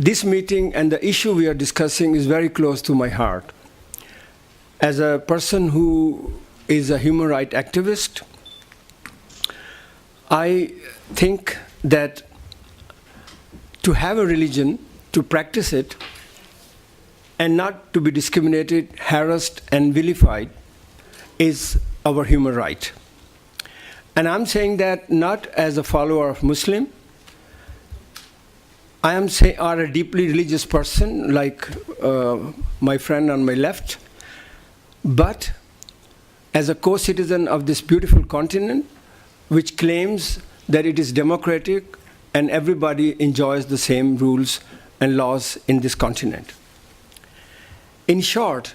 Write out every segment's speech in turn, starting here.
this meeting and the issue we are discussing is very close to my heart. As a person who is a human rights activist, I think that to have a religion, to practice it, and not to be discriminated, harassed, and vilified is our human right. And I'm saying that not as a follower of Muslim. I am a deeply religious person, like my friend on my left, but as a co-citizen of this beautiful continent, which claims that it is democratic and everybody enjoys the same rules and laws in this continent. In short,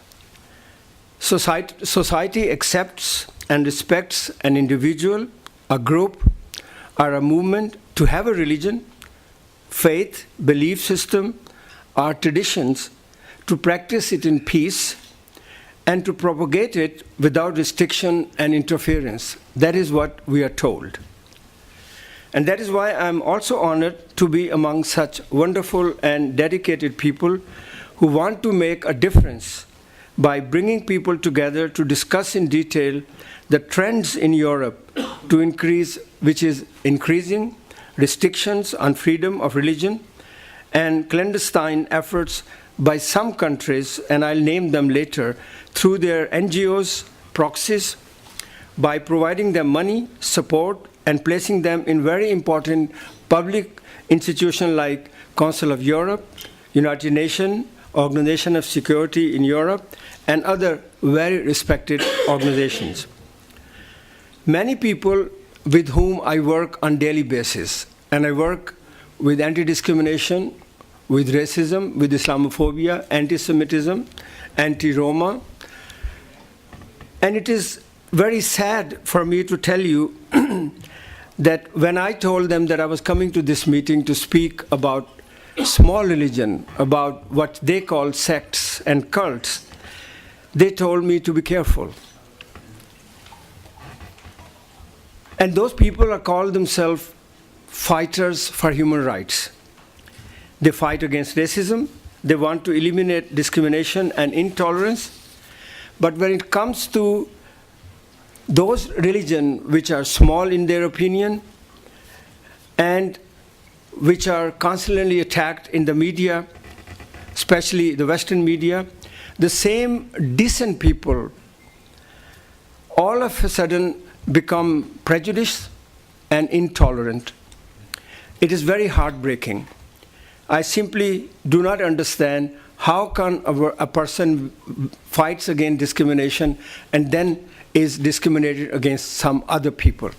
society accepts and respects an individual, a group, or a movement to have a religion, faith, belief system, or traditions, to practice it in peace, and to propagate it without restriction and interference. That is what we are told. And that is why I'm also honored to be among such wonderful and dedicated people who want to make a difference by bringing people together to discuss in detail the trends in Europe to increase, which is increasing restrictions on freedom of religion and clandestine efforts by some countries, and I'll name them later, through their NGOs, proxies, by providing them money, support, and placing them in very important public institutions like Council of Europe, United Nations, Organization of Security in Europe, and other very respected organizations. Many people with whom I work on a daily basis, and I work with anti-discrimination, with racism, with Islamophobia, anti-Semitism, anti-Roma. And it is very sad for me to tell you that when I told them that I was coming to this meeting to speak about small religion, about what they call sects and cults, they told me to be careful. And those people are called themselves fighters for human rights. They fight against racism. They want to eliminate discrimination and intolerance. But when it comes to those religions which are small in their opinion and which are constantly attacked in the media, especially the Western media, the same decent people all of a sudden become prejudiced and intolerant. It is very heartbreaking. I simply do not understand how can a person fights against discrimination and then is discriminated against some other people.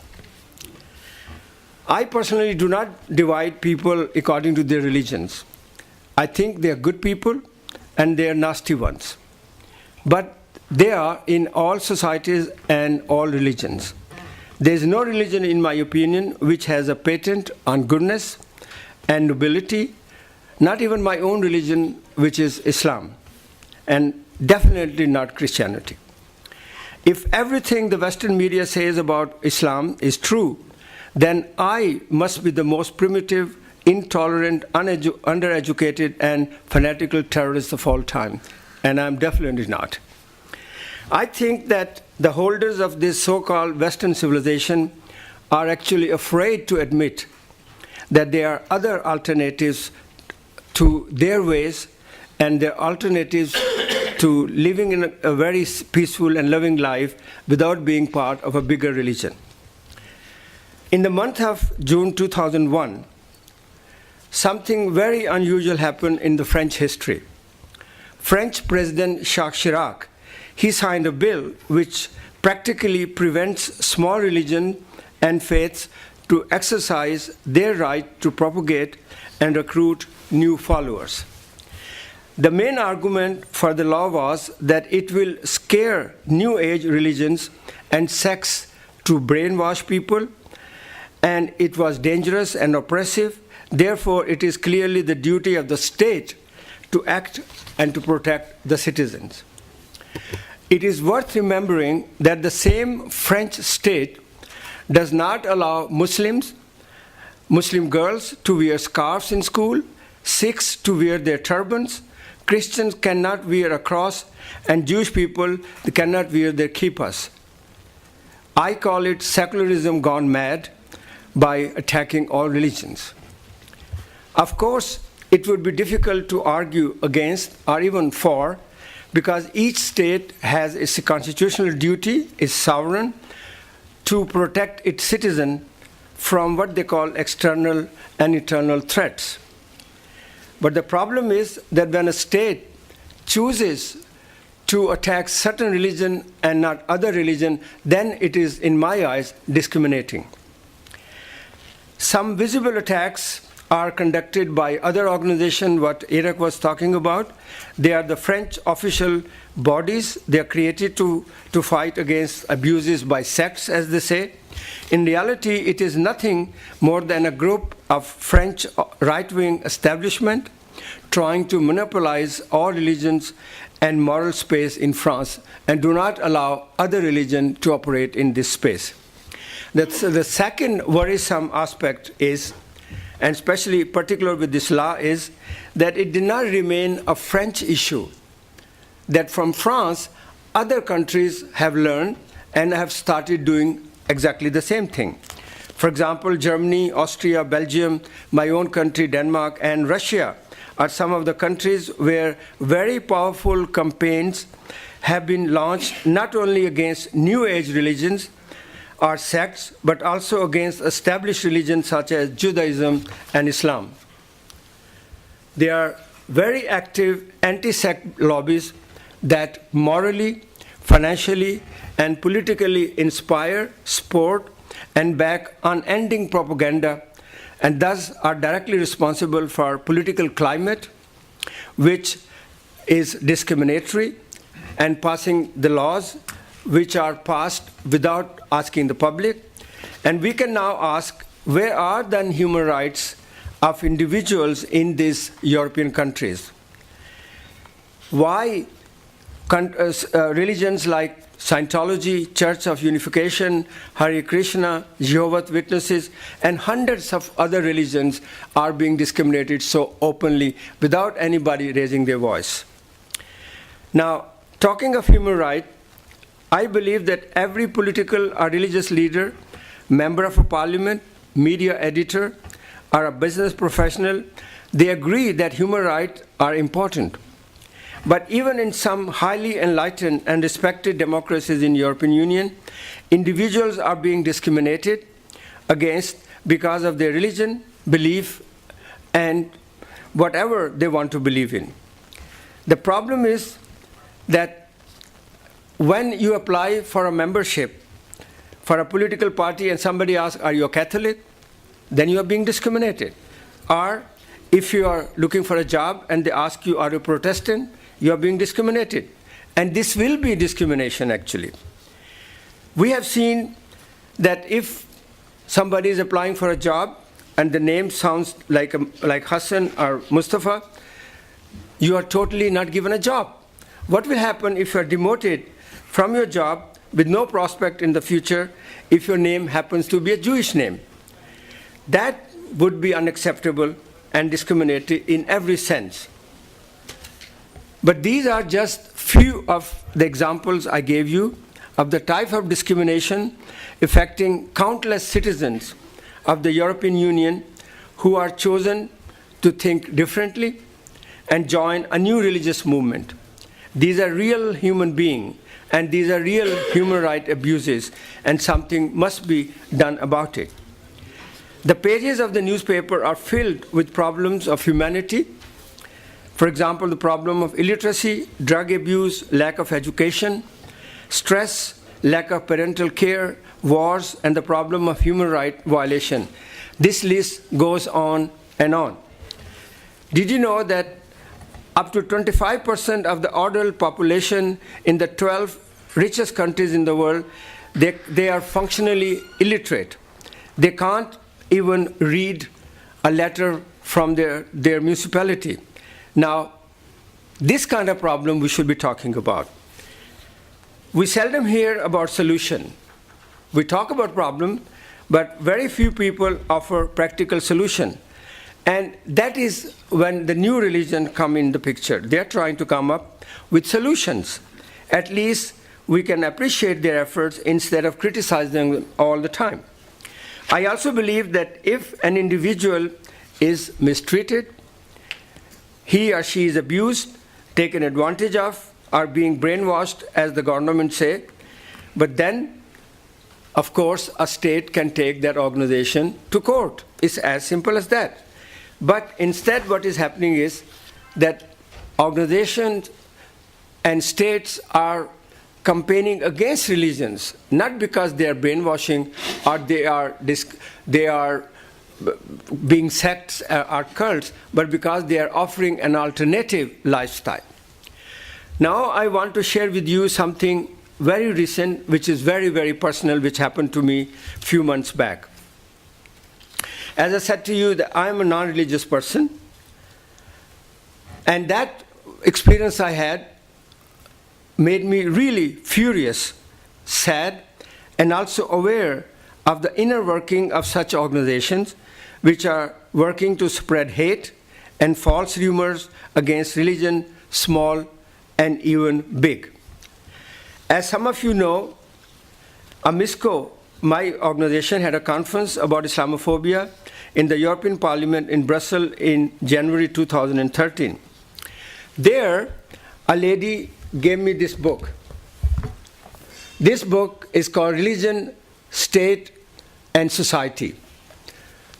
I personally do not divide people according to their religions. I think they are good people and they are nasty ones. But they are in all societies and all religions. There is no religion, in my opinion, which has a patent on goodness and nobility, not even my own religion, which is Islam, and definitely not Christianity. If everything the Western media says about Islam is true, then I must be the most primitive, intolerant, undereducated, and fanatical terrorist of all time, and I'm definitely not. I think that the holders of this so-called Western civilization are actually afraid to admit that there are other alternatives to their ways and their alternatives to living in a very peaceful and loving life without being part of a bigger religion. In the month of June 2001, something very unusual happened in the French history. French President Jacques Chirac, he signed a bill which practically prevents small religions and faiths to exercise their right to propagate and recruit new followers. The main argument for the law was that it will scare New Age religions and sects to brainwash people, and it was dangerous and oppressive. Therefore, it is clearly the duty of the state to act and to protect the citizens. It is worth remembering that the same French state does not allow Muslim girls to wear scarves in school, Sikhs to wear their turbans, Christians cannot wear a cross, and Jewish people they cannot wear their kippas. I call it secularism gone mad by attacking all religions. Of course, it would be difficult to argue against or even for, because each state has its constitutional duty, is sovereign, to protect its citizen from what they call external and internal threats. But the problem is that when a state chooses to attack certain religion and not other religion, then it is, in my eyes, discriminating. Some visible attacks are conducted by other organizations, what Eric was talking about. They are the French official bodies. They are created to fight against abuses by sects, as they say. In reality, it is nothing more than a group of French right-wing establishment trying to monopolize all religions and moral space in France and do not allow other religion to operate in this space. The second worrisome aspect is, and especially particular with this law, is that it did not remain a French issue, that from France, other countries have learned and have started doing exactly the same thing. For example, Germany, Austria, Belgium, my own country, Denmark, and Russia are some of the countries where very powerful campaigns have been launched not only against New Age religions or sects, but also against established religions such as Judaism and Islam. They are very active anti-sect lobbies that morally, financially, and politically inspire, support, and back unending propaganda, and thus are directly responsible for political climate, which is discriminatory, and passing the laws which are passed without asking the public. And we can now ask, where are then human rights of individuals in these European countries? Why religions like Scientology, Church of Unification, Hare Krishna, Jehovah's Witnesses, and hundreds of other religions are being discriminated so openly without anybody raising their voice? Now, talking of human rights, I believe that every political or religious leader, member of a parliament, media editor, or a business professional, they agree that human rights are important. But even in some highly enlightened and respected democracies in the European Union, individuals are being discriminated against because of their religion, belief, and whatever they want to believe in. The problem is that when you apply for a membership for a political party and somebody asks, are you a Catholic? Then you are being discriminated. Or if you are looking for a job and they ask you, are you a Protestant? You are being discriminated. And this will be discrimination, actually. We have seen that if somebody is applying for a job and the name sounds like Hassan or Mustafa, you are totally not given a job. What will happen if you are demoted from your job with no prospect in the future if your name happens to be a Jewish name? That would be unacceptable and discriminatory in every sense. But these are just few of the examples I gave you of the type of discrimination affecting countless citizens of the European Union who are chosen to think differently and join a new religious movement. These are real human beings, and these are real human rights abuses, and something must be done about it. The pages of the newspaper are filled with problems of humanity. For example, the problem of illiteracy, drug abuse, lack of education, stress, lack of parental care, wars, and the problem of human rights violation. This list goes on and on. Did you know that up to 25% of the adult population in the 12 richest countries in the world, they are functionally illiterate? They can't even read a letter from their municipality. Now, this kind of problem we should be talking about. We seldom hear about solution. We talk about problem, but very few people offer practical solution. And that is when the new religion come in the picture. They're trying to come up with solutions. At least we can appreciate their efforts instead of criticizing them all the time. I also believe that if an individual is mistreated, he or she is abused, taken advantage of, or being brainwashed, as the government say, but then, of course, a state can take that organization to court. It's as simple as that. But instead, what is happening is that organizations and states are campaigning against religions, not because they are brainwashing or they are being sects or cults, but because they are offering an alternative lifestyle. Now I want to share with you something very recent, which is very, very personal, which happened to me a few months back. As I said to you, that I am a non-religious person, and that experience I had made me really furious, sad, and also aware of the inner working of such organizations which are working to spread hate and false rumors against religion, small and even big. As some of you know, EMISCO, my organization, had a conference about Islamophobia in the European Parliament in Brussels in January 2013. There, a lady gave me this book. This book is called Religion, State, and Society.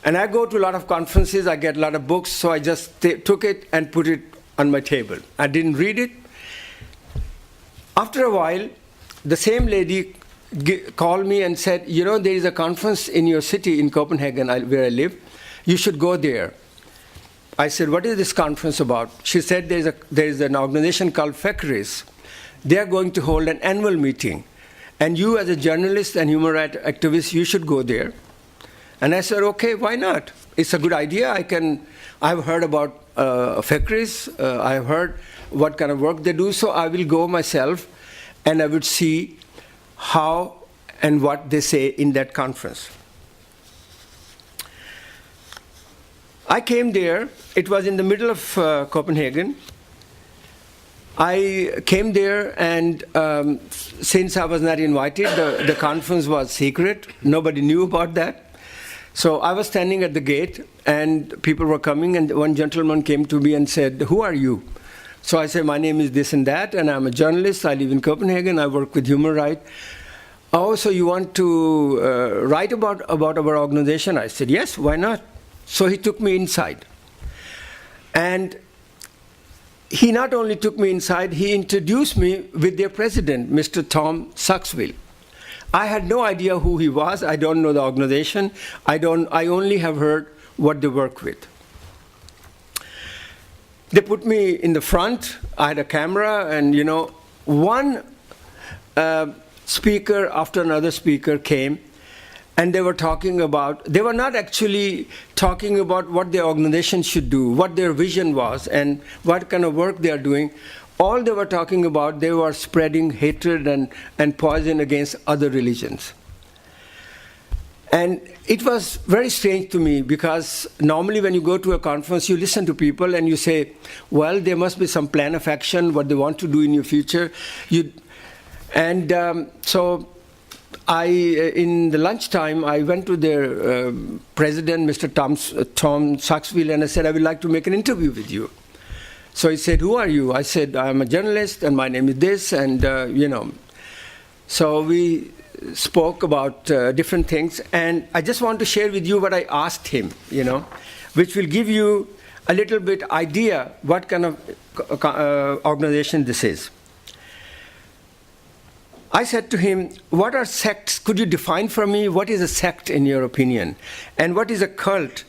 And I go to a lot of conferences, I get a lot of books, so I just took it and put it on my table. I didn't read it. After a while, the same lady called me and said, you know, there is a conference in your city, in Copenhagen, where I live. You should go there. I said, what is this conference about? She said, there is an organization called FOREF. They are going to hold an annual meeting. And you, as a journalist and human rights activist, you should go there. And I said, okay, why not? It's a good idea. I've heard about FOREF. I've heard what kind of work they do. So I will go myself and I would see how and what they say in that conference. I came there. It was in the middle of Copenhagen. I came there, and since I was not invited, the conference was secret. Nobody knew about that. So I was standing at the gate, and people were coming, and one gentleman came to me and said, who are you? So I said, my name is this and that, and I'm a journalist. I live in Copenhagen. I work with human rights. Oh, so you want to write about our organization? I said, yes, why not? So he took me inside. And he not only took me inside, he introduced me with their president, Mr. Tom Saxville. I had no idea who he was. I don't know the organization. I only have heard what they work with. They put me in the front. I had a camera, and you know, one speaker after another speaker came, and they were talking about, they were not actually talking about what the organization should do, what their vision was, and what kind of work they are doing. All they were talking about, they were spreading hatred and poison against other religions. And it was very strange to me, because normally when you go to a conference, you listen to people and you say, well, there must be some plan of action, what they want to do in your future. So in the lunchtime, I went to their president, Mr. Tom Saxville, and I said, I would like to make an interview with you. So he said, who are you? I said, I'm a journalist, and my name is this, and you know. So we spoke about different things, and I just want to share with you what I asked him, you know, which will give you a little bit idea what kind of organization this is. I said to him, what are sects? Could you define for me what is a sect in your opinion? And what is a cult?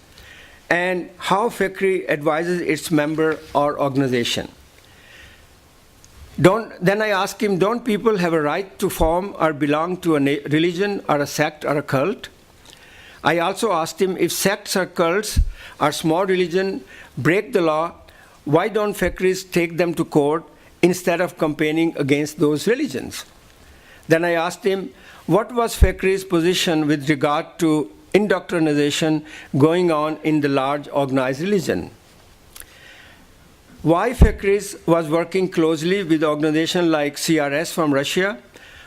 And how FOREF advises its member or organization? Then I asked him, don't people have a right to form or belong to a religion or a sect or a cult? I also asked him, if sects or cults or small religion break the law, why don't FOREF take them to court instead of campaigning against those religions? Then I asked him, what was FOREF's position with regard to indoctrination going on in the large organized religion. Why FOREF was working closely with organizations like CRS from Russia,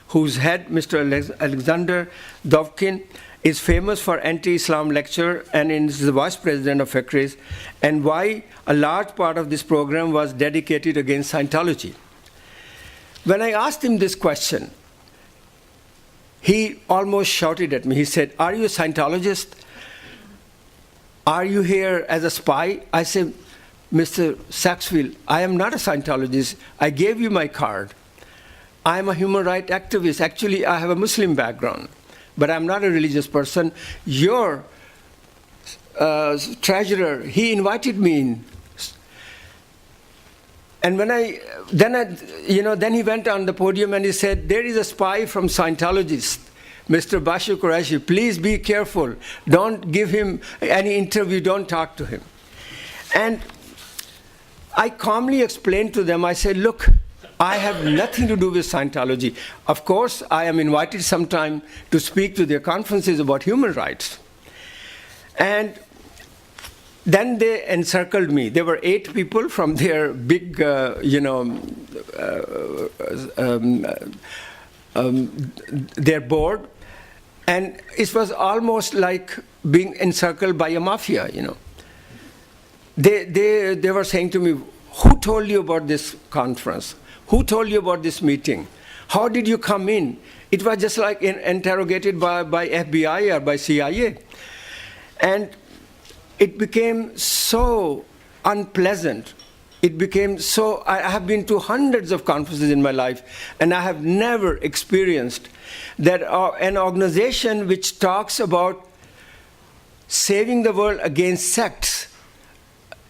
whose head, Mr. Alexander Dovkin, is famous for anti-Islam lecture and is the vice president of FOREF, and why a large part of this program was dedicated against Scientology. When I asked him this question, he almost shouted at me. He said, "Are you a Scientologist? Are you here as a spy?" I said, "Mr. Saxfield, I am not a Scientologist. I gave you my card. I am a human rights activist. Actually, I have a Muslim background, but I'm not a religious person. Your treasurer, he invited me in." And then he went on the podium and he said, "There is a spy from Scientologist, Mr. Bashy Quraishy. Please be careful. Don't give him any interview. Don't talk to him." And I calmly explained to them, I said, "Look, I have nothing to do with Scientology. Of course, I am invited sometime to speak to their conferences about human rights." And then they encircled me. There were 8 people from their big, their board. And it was almost like being encircled by a mafia, They were saying to me, "Who told you about this conference? Who told you about this meeting? How did you come in?" It was just like interrogated by FBI or by CIA. And it became so unpleasant. It became so, I have been to hundreds of conferences in my life, and I have never experienced that an organization which talks about saving the world against sects,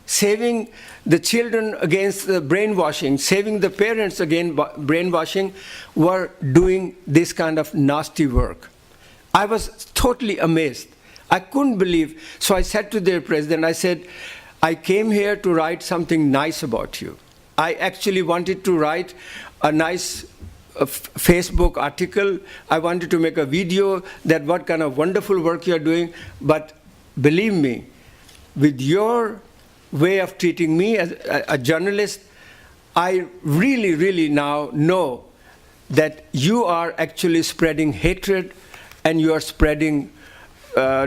saving the children against the brainwashing, saving the parents against brainwashing, were doing this kind of nasty work. I was totally amazed. I couldn't believe. So I said to their president, I said, "I came here to write something nice about you. I actually wanted to write a nice Facebook article. I wanted to make a video that what kind of wonderful work you're doing. But believe me, with your way of treating me as a journalist, I really, really now know that you are actually spreading hatred and you are spreading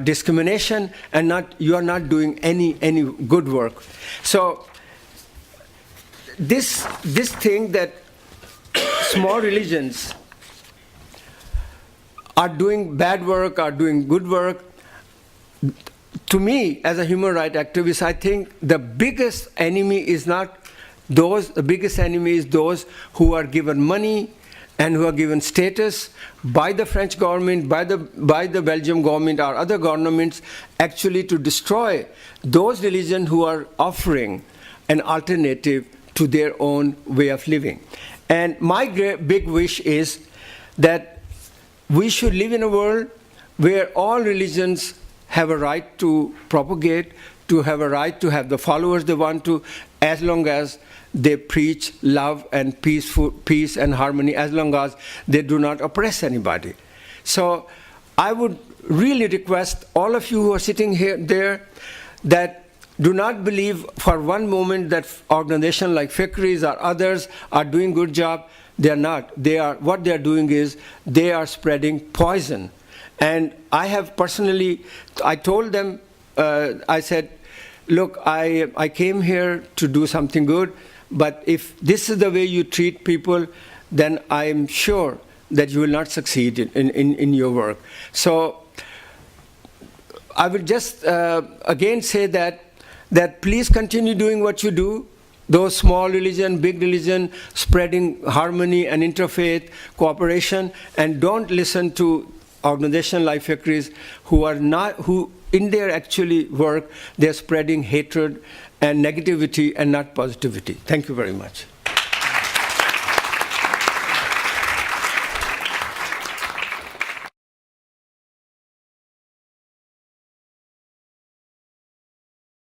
discrimination, and you are not doing any good work." So this thing that small religions are doing bad work, are doing good work, to me, as a human rights activist, I think the biggest enemy is not those. The biggest enemy is those who are given money and who are given status by the French government, by the Belgian government or other governments, actually to destroy those religions who are offering an alternative to their own way of living. And my big wish is that we should live in a world where all religions have a right to propagate, to have a right to have the followers they want to, as long as they preach love and peace and harmony, as long as they do not oppress anybody. So I would really request all of you who are sitting there that do not believe for one moment that organizations like FOREF or others are doing good job. They are not. What they are doing is they are spreading poison. And I have personally, I told them, I said, "Look, I came here to do something good, but if this is the way you treat people, then I am sure that you will not succeed in your work." So I will just again say that please continue doing what you do. Those small religion, big religion, spreading harmony and interfaith cooperation, and don't listen to organizations like FOREF who in their actually work, they're spreading hatred and negativity and not positivity. Thank you very much.